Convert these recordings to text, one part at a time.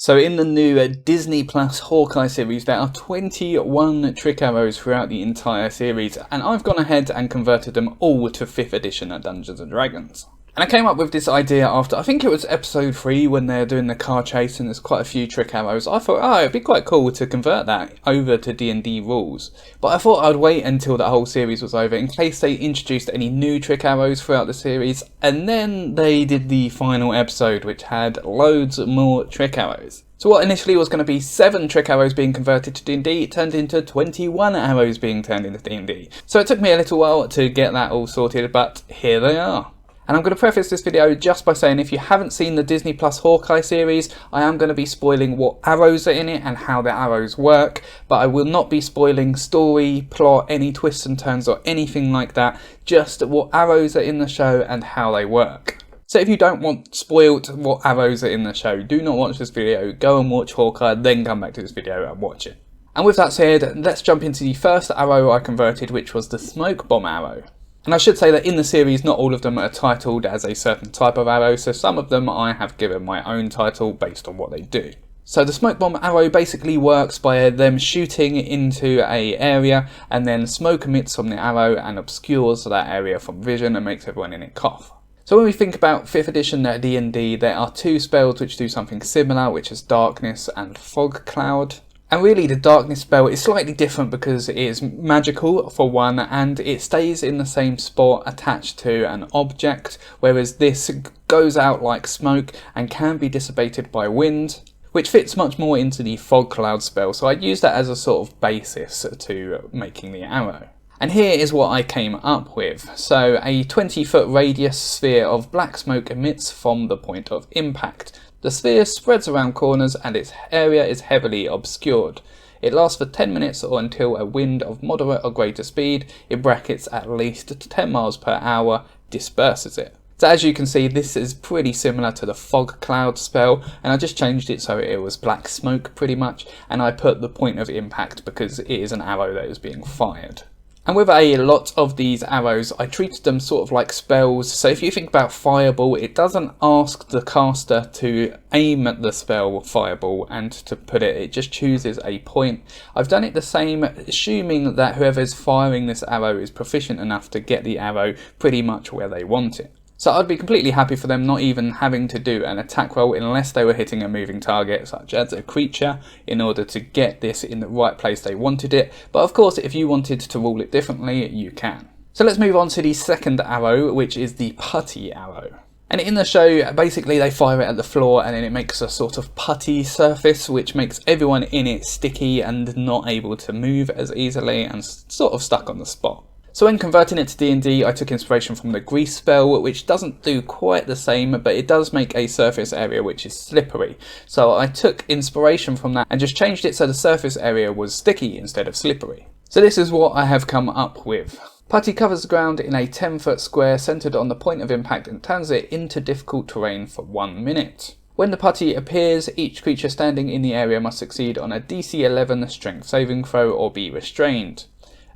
So in the new Disney Plus Hawkeye series, there are 21 trick arrows throughout the entire series, and I've gone ahead and converted them all to 5th edition at Dungeons & Dragons. And I came up with this idea after, I think it was episode 3 when they're doing the car chase and there's quite a few trick arrows. I thought, oh, it'd be quite cool to convert that over to D&D rules. But I thought I'd wait until the whole series was over in case they introduced any new trick arrows throughout the series. And then they did the final episode, which had loads more trick arrows. So what initially was going to be 7 trick arrows being converted to D&D turned into 21 arrows being turned into D&D. So it took me a little while to get that all sorted, but here they are. And I'm going to preface this video just by saying if you haven't seen the Disney Plus Hawkeye series, I am going to be spoiling what arrows are in it and how the arrows work, but I will not be spoiling story, plot, any twists and turns or anything like that, just what arrows are in the show and how they work. So if you don't want spoiled what arrows are in the show, do not watch this video, go and watch Hawkeye, then come back to this video and watch it. And with that said, let's jump into the first arrow I converted, which was the smoke bomb arrow. And I should say that in the series, not all of them are titled as a certain type of arrow, so some of them I have given my own title based on what they do. So the smoke bomb arrow basically works by them shooting into an area and then smoke emits from the arrow and obscures that area from vision and makes everyone in it cough. So when we think about 5th edition D&D, there are 2 spells which do something similar, which is darkness and fog cloud. And really the darkness spell is slightly different because it is magical for one and it stays in the same spot attached to an object, whereas this goes out like smoke and can be dissipated by wind, which fits much more into the fog cloud spell, so I use that as a sort of basis to making the arrow. And here is what I came up with. So a 20-foot radius sphere of black smoke emits from the point of impact. The sphere spreads around corners and its area is heavily obscured. It lasts for 10 minutes or until a wind of moderate or greater speed, in brackets at least 10 miles per hour, disperses it. So as you can see, this is pretty similar to the fog cloud spell, and I just changed it so it was black smoke pretty much, and I put the point of impact because it is an arrow that is being fired. And with a lot of these arrows, I treated them sort of like spells. So if you think about Fireball, it doesn't ask the caster to aim at the spell Fireball and to put it, it just chooses a point. I've done it the same, assuming that whoever's firing this arrow is proficient enough to get the arrow pretty much where they want it. So I'd be completely happy for them not even having to do an attack roll unless they were hitting a moving target such as a creature in order to get this in the right place they wanted it. But of course if you wanted to rule it differently, you can. So let's move on to the second arrow, which is the putty arrow. And in the show, basically they fire it at the floor and then it makes a sort of putty surface which makes everyone in it sticky and not able to move as easily and sort of stuck on the spot. So when converting it to D&D, I took inspiration from the grease spell, which doesn't do quite the same, but it does make a surface area which is slippery. So I took inspiration from that and just changed it so the surface area was sticky instead of slippery. So this is what I have come up with. Putty covers the ground in a 10-foot square centered on the point of impact and turns it into difficult terrain for 1 minute. When the putty appears, each creature standing in the area must succeed on a DC 11 strength saving throw or be restrained.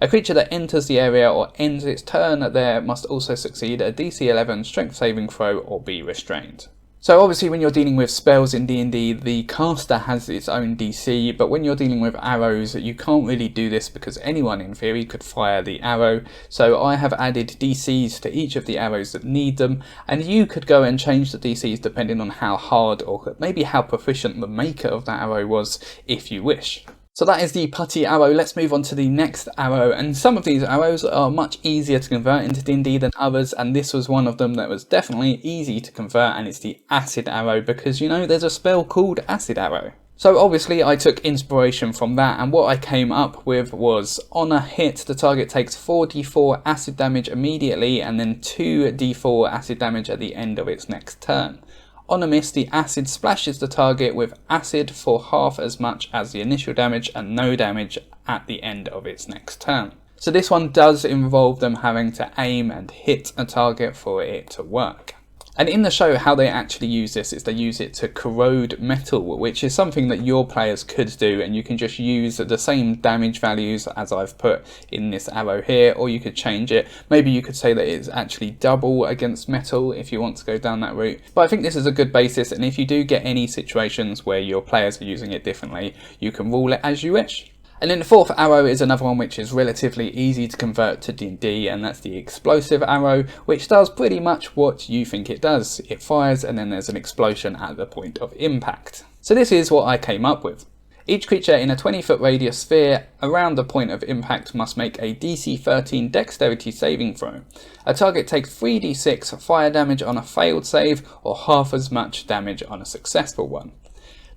A creature that enters the area or ends its turn there must also succeed a DC 11 strength saving throw or be restrained. So obviously when you're dealing with spells in D&D, the caster has its own DC, but when you're dealing with arrows, you can't really do this because anyone in theory could fire the arrow. So I have added DCs to each of the arrows that need them, and you could go and change the DCs depending on how hard or maybe how proficient the maker of that arrow was if you wish. So that is the putty arrow. Let's move on to the next arrow, and some of these arrows are much easier to convert into D&D than others, and this was one of them that was definitely easy to convert, and it's the acid arrow because, you know, there's a spell called acid arrow. So obviously I took inspiration from that, and what I came up with was on a hit the target takes 4d4 acid damage immediately and then 2d4 acid damage at the end of its next turn. On a miss, the acid splashes the target with acid for half as much as the initial damage and no damage at the end of its next turn. So this one does involve them having to aim and hit a target for it to work. And in the show, how they actually use this is they use it to corrode metal, which is something that your players could do, and you can just use the same damage values as I've put in this arrow here, or you could change it. Maybe you could say that it's actually double against metal if you want to go down that route. But I think this is a good basis, and if you do get any situations where your players are using it differently, you can rule it as you wish. And then the fourth arrow is another one which is relatively easy to convert to D&D, and that's the explosive arrow, which does pretty much what you think it does. It fires and then there's an explosion at the point of impact. So this is what I came up with. Each creature in a 20-foot radius sphere around the point of impact must make a DC 13 dexterity saving throw. A target takes 3d6 fire damage on a failed save, or half as much damage on a successful one.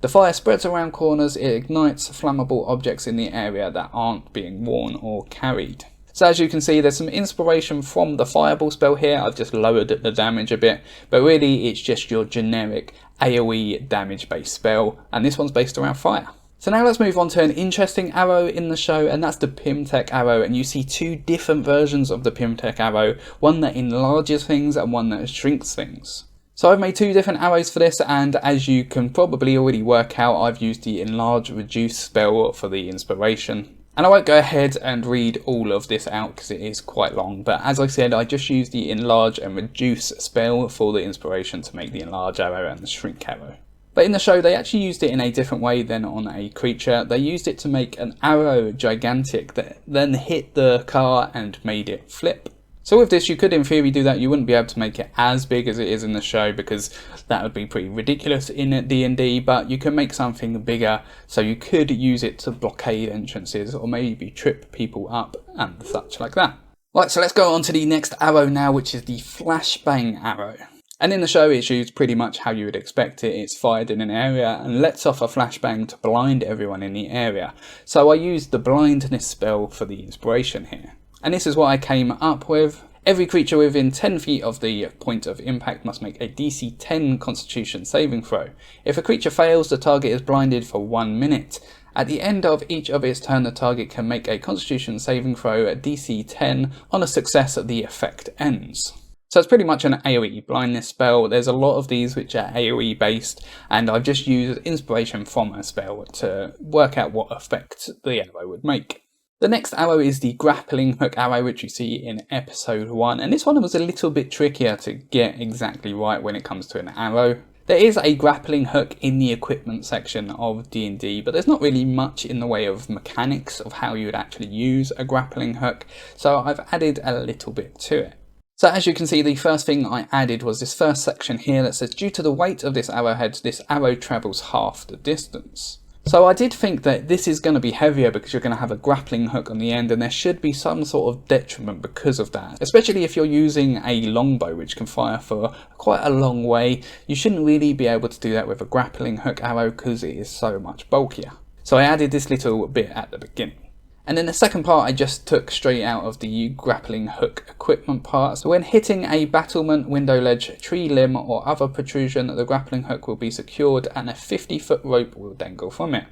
The fire spreads around corners, it ignites flammable objects in the area that aren't being worn or carried. So as you can see, there's some inspiration from the fireball spell here. I've just lowered the damage a bit, but really it's just your generic AoE damage based spell, and this one's based around fire. So now let's move on to an interesting arrow in the show, and that's the Pimtech arrow, and you see two different versions of the Pimtech arrow, one that enlarges things and one that shrinks things. So I've made two different arrows for this, and as you can probably already work out, I've used the enlarge reduce spell for the inspiration. And I won't go ahead and read all of this out because it is quite long, but as I said, I just used the enlarge and reduce spell for the inspiration to make the enlarge arrow and the shrink arrow. But in the show, they actually used it in a different way than on a creature. They used it to make an arrow gigantic that then hit the car and made it flip. So with this, you could in theory do that. You wouldn't be able to make it as big as it is in the show because that would be pretty ridiculous in D&D, but you can make something bigger, so you could use it to blockade entrances or maybe trip people up and such like that. Right, so let's go on to the next arrow now, which is the flashbang arrow. And in the show, it's used pretty much how you would expect it. It's fired in an area and lets off a flashbang to blind everyone in the area. So I used the blindness spell for the inspiration here. And this is what I came up with. Every creature within 10 feet of the point of impact must make a DC 10 Constitution saving throw. If a creature fails, the target is blinded for 1 minute. At the end of each of its turn, the target can make a Constitution saving throw at DC 10. On a success, the effect ends. So it's pretty much an AoE blindness spell. There's a lot of these which are AoE based, and I've just used inspiration from a spell to work out what effect the arrow would make. The next arrow is the grappling hook arrow, which you see in episode 1, and this one was a little bit trickier to get exactly right when it comes to an arrow. There is a grappling hook in the equipment section of D&D, but there's not really much in the way of mechanics of how you would actually use a grappling hook, so I've added a little bit to it. So as you can see, the first thing I added was this first section here that says, due to the weight of this arrowhead, this arrow travels half the distance. So I did think that this is going to be heavier because you're going to have a grappling hook on the end, and there should be some sort of detriment because of that. Especially if you're using a longbow which can fire for quite a long way, you shouldn't really be able to do that with a grappling hook arrow because it is so much bulkier. So I added this little bit at the beginning. And then the second part I just took straight out of the grappling hook equipment part. So when hitting a battlement, window ledge, tree limb or other protrusion, the grappling hook will be secured and a 50-foot rope will dangle from it.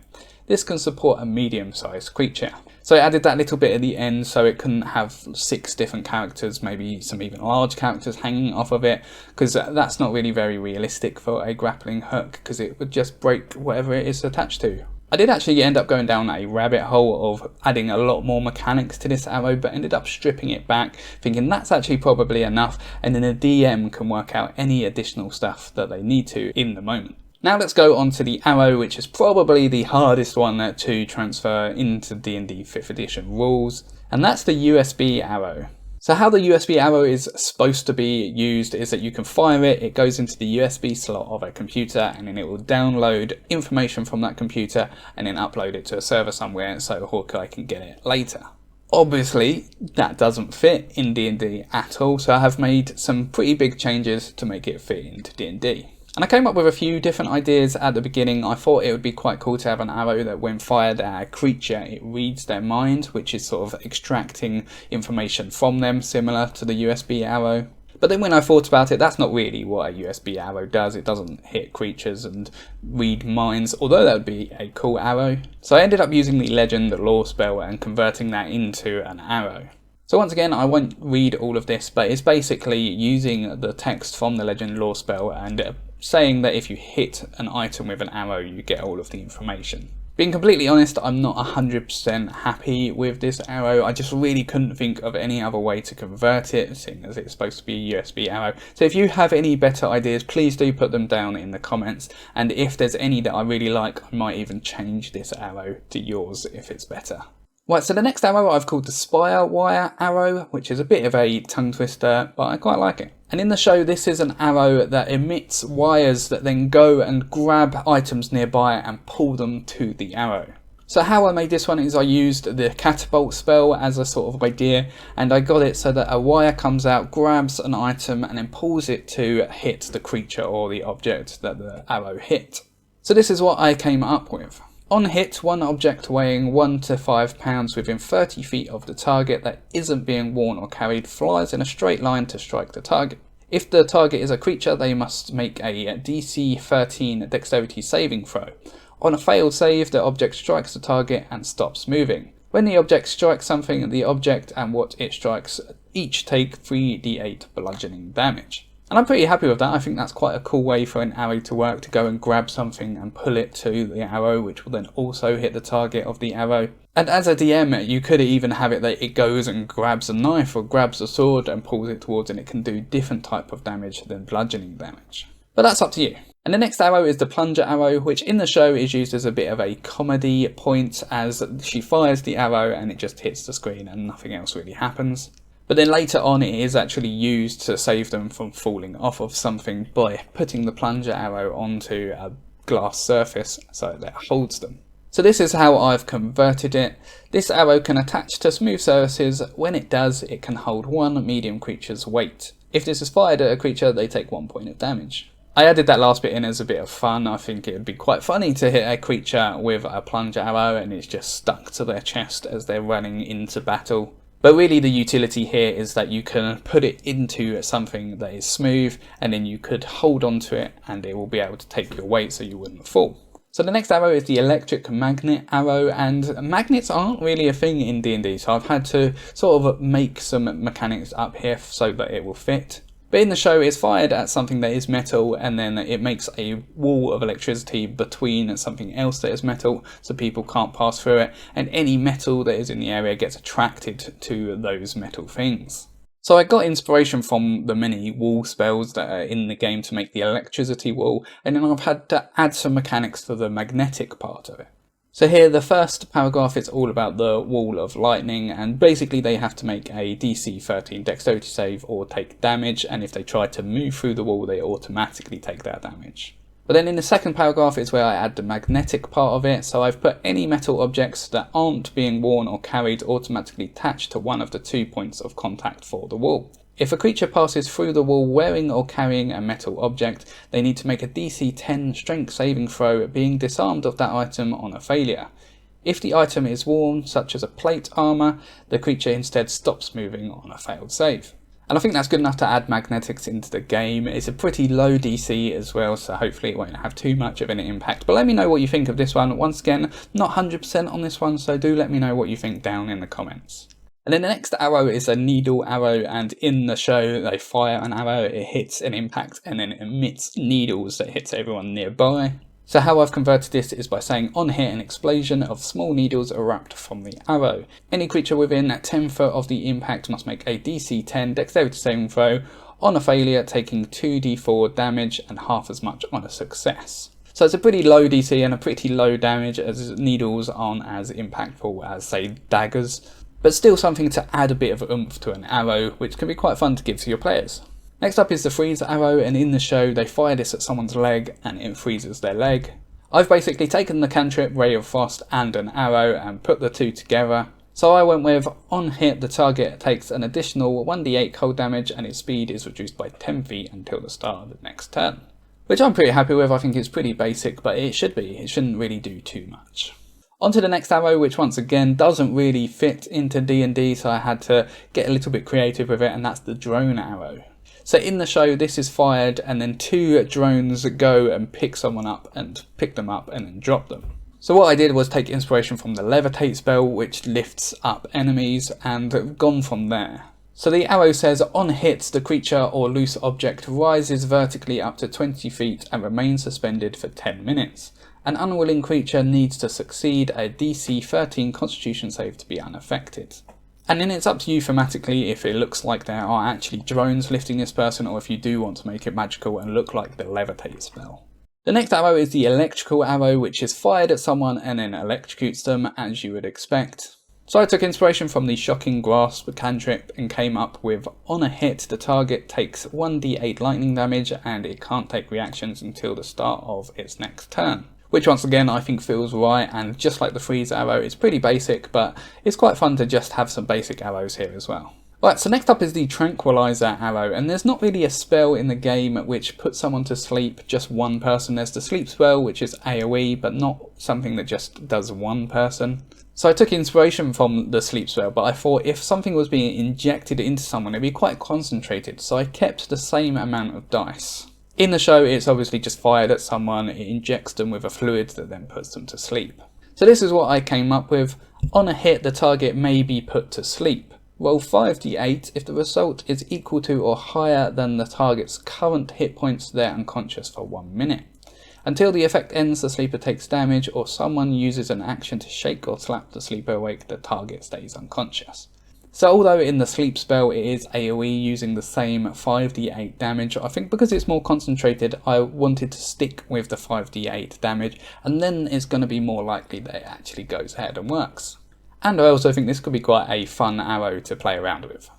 This can support a medium-sized creature. So I added that little bit at the end so it couldn't have 6 different characters, maybe some even large characters hanging off of it, because that's not really very realistic for a grappling hook because it would just break whatever it is attached to. I did actually end up going down a rabbit hole of adding a lot more mechanics to this arrow, but ended up stripping it back, thinking that's actually probably enough, and then a DM can work out any additional stuff that they need to in the moment. Now let's go on to the arrow, which is probably the hardest one to transfer into D&D 5th edition rules, and that's the USB arrow. So how the USB arrow is supposed to be used is that you can fire it, it goes into the USB slot of a computer, and then it will download information from that computer and then upload it to a server somewhere so Hawkeye can get it later. Obviously, that doesn't fit in D&D at all, so I have made some pretty big changes to make it fit into D&D. And I came up with a few different ideas at the beginning. I thought it would be quite cool to have an arrow that when fired at a creature, it reads their mind, which is sort of extracting information from them, similar to the USB arrow. But then when I thought about it, that's not really what a USB arrow does. It doesn't hit creatures and read minds, although that would be a cool arrow. So I ended up using the legend, the lore spell, and converting that into an arrow. So once again, I won't read all of this, but it's basically using the text from the Legend Lore spell and saying that if you hit an item with an arrow, you get all of the information. Being completely honest, I'm not 100% happy with this arrow. I just really couldn't think of any other way to convert it, seeing as it's supposed to be a USB arrow. So if you have any better ideas, please do put them down in the comments. And if there's any that I really like, I might even change this arrow to yours if it's better. Right, so the next arrow I've called the Spire Wire arrow, which is a bit of a tongue twister, but I quite like it. And in the show, this is an arrow that emits wires that then go and grab items nearby and pull them to the arrow. So how I made this one is I used the catapult spell as a sort of idea, and I got it so that a wire comes out, grabs an item, and then pulls it to hit the creature or the object that the arrow hit. So this is what I came up with. On hit, one object weighing 1 to 5 pounds within 30 feet of the target that isn't being worn or carried flies in a straight line to strike the target. If the target is a creature, they must make a DC 13 dexterity saving throw. On a failed save, the object strikes the target and stops moving. When the object strikes something, the object and what it strikes each take 3d8 bludgeoning damage. And I'm pretty happy with that. I think that's quite a cool way for an arrow to work, to go and grab something and pull it to the arrow, which will then also hit the target of the arrow. And as a DM, you could even have it that it goes and grabs a knife or grabs a sword and pulls it towards, and it can do different type of damage than bludgeoning damage. But that's up to you. And the next arrow is the plunger arrow, which in the show is used as a bit of a comedy point, as she fires the arrow and it just hits the screen and nothing else really happens. But then later on it is actually used to save them from falling off of something by putting the plunger arrow onto a glass surface so that holds them. So this is how I've converted it. This arrow can attach to smooth surfaces. When it does, it can hold one medium creature's weight. If this is fired at a creature, they take 1 point of damage. I added that last bit in as a bit of fun. I think it would be quite funny to hit a creature with a plunger arrow and it's just stuck to their chest as they're running into battle. But really the utility here is that you can put it into something that is smooth, and then you could hold onto it and it will be able to take your weight so you wouldn't fall. So the next arrow is the electric magnet arrow, and magnets aren't really a thing in D&D, so I've had to sort of make some mechanics up here so that it will fit. But in the show, it's fired at something that is metal, and then it makes a wall of electricity between something else that is metal, so people can't pass through it, and any metal that is in the area gets attracted to those metal things. So I got inspiration from the many wall spells that are in the game to make the electricity wall, and then I've had to add some mechanics to the magnetic part of it. So here, the first paragraph is all about the wall of lightning, and basically they have to make a DC 13 dexterity save or take damage, and if they try to move through the wall, they automatically take that damage. But then in the second paragraph is where I add the magnetic part of it, so I've put any metal objects that aren't being worn or carried automatically attached to one of the 2 points of contact for the wall. If a creature passes through the wall wearing or carrying a metal object, they need to make a DC 10 strength saving throw, being disarmed of that item on a failure. If the item is worn, such as a plate armor, the creature instead stops moving on a failed save. And I think that's good enough to add magnetics into the game. It's a pretty low DC as well, so hopefully it won't have too much of an impact. But let me know what you think of this one. Once again, not 100% on this one, so do let me know what you think down in the comments. And then the next arrow is a needle arrow, and in the show they fire an arrow, it hits an impact and then emits needles that hits everyone nearby. So how I've converted this is by saying on hit an explosion of small needles erupt from the arrow. Any creature within 10 foot of the impact must make a DC 10 dexterity saving throw, on a failure taking 2d4 damage and half as much on a success. So it's a pretty low DC and a pretty low damage, as needles aren't as impactful as say daggers. But still something to add a bit of oomph to an arrow, which can be quite fun to give to your players. Next up is the freeze arrow, and in the show they fire this at someone's leg and it freezes their leg. I've basically taken the cantrip Ray of Frost and an arrow and put the two together. So I went with on hit the target takes an additional 1d8 cold damage and its speed is reduced by 10 feet until the start of the next turn. Which I'm pretty happy with. I think it's pretty basic, but it should be. It shouldn't really do too much. On to the next arrow, which once again doesn't really fit into D&D, so I had to get a little bit creative with it, and that's the drone arrow. So in the show this is fired and then 2 drones go and pick someone up and pick them up and then drop them. So what I did was take inspiration from the levitate spell, which lifts up enemies, and gone from there. So the arrow says, on hits, the creature or loose object rises vertically up to 20 feet and remains suspended for 10 minutes. An unwilling creature needs to succeed a DC 13 Constitution save to be unaffected. And then it's up to you thematically if it looks like there are actually drones lifting this person, or if you do want to make it magical and look like the levitate spell. The next arrow is the electrical arrow, which is fired at someone and then electrocutes them, as you would expect. So I took inspiration from the Shocking Grasp cantrip and came up with, on a hit, the target takes 1d8 lightning damage and it can't take reactions until the start of its next turn. Which once again I think feels right, and just like the freeze arrow, it's pretty basic, but it's quite fun to just have some basic arrows here as well. Right, so next up is the Tranquilizer arrow, and there's not really a spell in the game which puts someone to sleep, just one person. There's the sleep spell, which is AoE, but not something that just does one person. So I took inspiration from the sleep spell, but I thought if something was being injected into someone, it'd be quite concentrated, so I kept the same amount of dice. In the show, it's obviously just fired at someone, it injects them with a fluid that then puts them to sleep. So this is what I came up with. On a hit, the target may be put to sleep. Roll 5d8 if the result is equal to or higher than the target's current hit points, they're unconscious for 1 minute. Until the effect ends, the sleeper takes damage, or someone uses an action to shake or slap the sleeper awake, the target stays unconscious. So although in the sleep spell it is AoE using the same 5d8 damage, I think because it's more concentrated I wanted to stick with the 5d8 damage, and then it's going to be more likely that it actually goes ahead and works. And I also think this could be quite a fun arrow to play around with.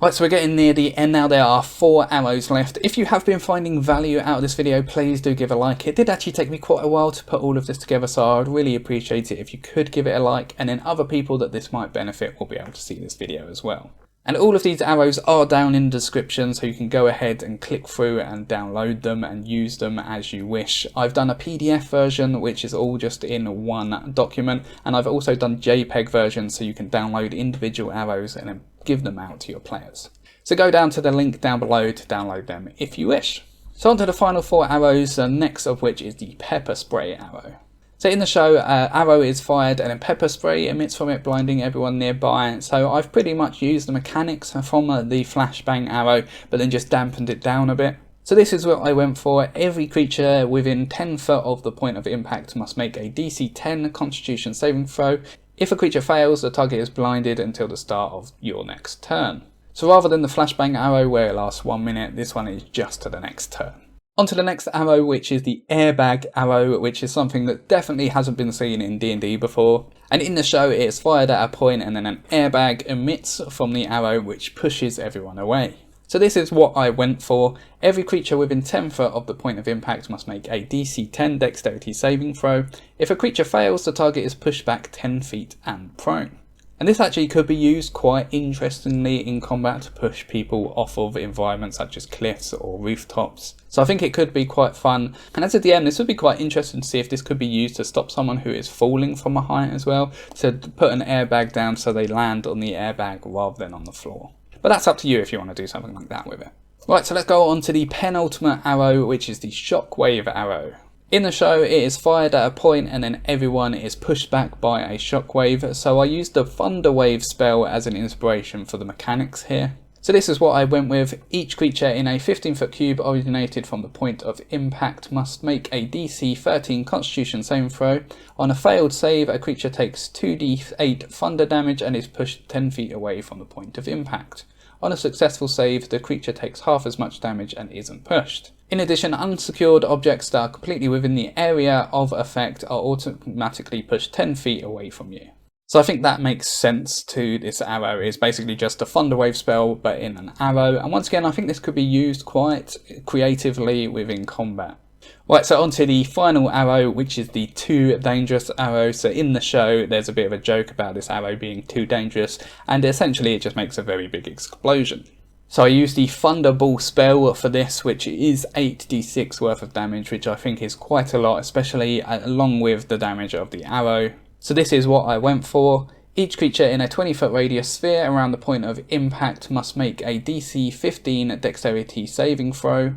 Right, so we're getting near the end now. There are 4 arrows left. If you have been finding value out of this video, please do give a like. It did actually take me quite a while to put all of this together, so I'd really appreciate it if you could give it a like, and then other people that this might benefit will be able to see this video as well. And all of these arrows are down in the description, so you can go ahead and click through and download them and use them as you wish. I've done a PDF version, which is all just in one document, and I've also done JPEG versions, so you can download individual arrows and then give them out to your players. So go down to the link down below to download them if you wish. So on to the final 4 arrows, the next of which is the pepper spray arrow. So in the show, arrow is fired and then pepper spray emits from it, blinding everyone nearby. So I've pretty much used the mechanics from the flashbang arrow, but then just dampened it down a bit. So this is what I went for. Every creature within 10 foot of the point of impact must make a DC 10 Constitution saving throw. If a creature fails, the target is blinded until the start of your next turn. So rather than the flashbang arrow where it lasts 1 minute, this one is just to the next turn. On to the next arrow, which is the airbag arrow, which is something that definitely hasn't been seen in D&D before. And in the show, it is fired at a point and then an airbag emits from the arrow, which pushes everyone away. So this is what I went for. Every creature within 10 foot of the point of impact must make a DC 10 dexterity saving throw. If a creature fails, the target is pushed back 10 feet and prone. And this actually could be used quite interestingly in combat to push people off of environments such as cliffs or rooftops. So I think it could be quite fun. And as at the end, this would be quite interesting to see if this could be used to stop someone who is falling from a height as well. So put an airbag down so they land on the airbag rather than on the floor. But that's up to you if you want to do something like that with it. Right, so let's go on to the penultimate arrow, which is the shockwave arrow. In the show, it is fired at a point and then everyone is pushed back by a shockwave, so I used the Thunderwave spell as an inspiration for the mechanics here. So this is what I went with. Each creature in a 15-foot cube originated from the point of impact must make a DC 13 Constitution saving throw. On a failed save, a creature takes 2d8 thunder damage and is pushed 10 feet away from the point of impact. On a successful save, the creature takes half as much damage and isn't pushed. In addition, unsecured objects that are completely within the area of effect are automatically pushed 10 feet away from you. So I think that makes sense to this arrow. It's basically just a Thunderwave spell but in an arrow, and once again I think this could be used quite creatively within combat. Right, so on to the final arrow, which is the too dangerous arrow. So in the show there's a bit of a joke about this arrow being too dangerous, and essentially it just makes a very big explosion. So I used the Thunderball spell for this, which is 8d6 worth of damage, which I think is quite a lot, especially along with the damage of the arrow. So this is what I went for. Each creature in a 20-foot radius sphere around the point of impact must make a DC 15 dexterity saving throw.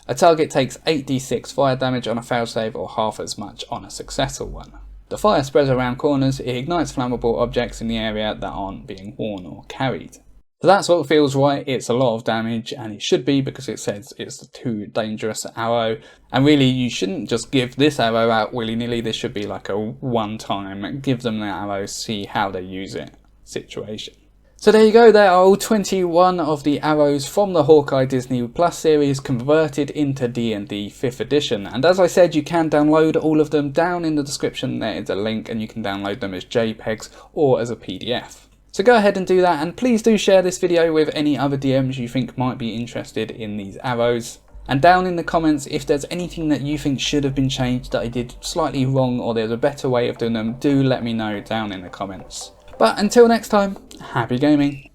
A target takes 8d6 fire damage on a failed save or half as much on a successful one. The fire spreads around corners, it ignites flammable objects in the area that aren't being worn or carried. So that's what feels right. It's a lot of damage, and it should be, because it says it's a too dangerous arrow. And really, you shouldn't just give this arrow out willy-nilly. This should be like a one-time, give them the arrow, see how they use it situation. So there you go, there are all 21 of the arrows from the Hawkeye Disney Plus series converted into D&D 5th edition. And as I said, you can download all of them. Down in the description there is a link, and you can download them as JPEGs or as a PDF. So go ahead and do that, and please do share this video with any other DMs you think might be interested in these arrows. And down in the comments, if there's anything that you think should have been changed that I did slightly wrong, or there's a better way of doing them, do let me know down in the comments. But until next time, happy gaming.